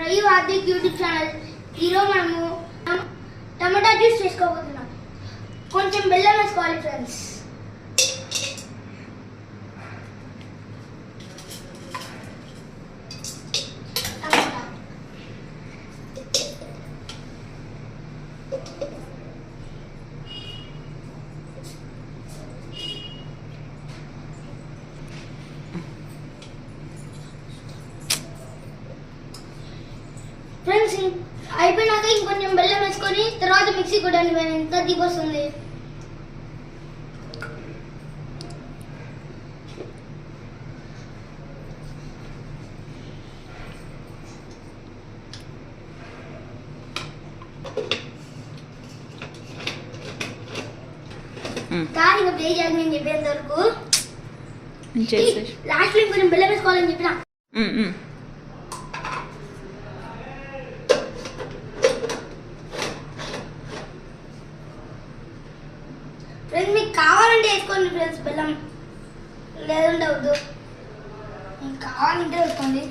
రయు Hardik YouTube channel. ఈరోజు మనము టమాటా juice చేసుకోబోతున్నాం. కొంచెం బెల్లం వేసుకోవాలి ఫ్రెండ్స్. ఫ్రెండ్స్ అయిపోయినాక ఇంకొంచెం బెల్లం వేసుకొని తర్వాత మిక్సీ కొట్టండి. ఎంత తీపి వస్తుంది. కానీ ఇంకా ప్లే చేయాలి నేను చెప్పేంత వరకు. లాస్ట్లో ఇంకొంచెం బెల్లం వేసుకోవాలని చెప్పిన. ఫ్రెండ్స్ మీకు కావాలంటే వేసుకోండి ఫ్రెండ్స్ బెల్లం, లేదంటే వద్దు. మీకు కావాలంటే వేసుకోండి.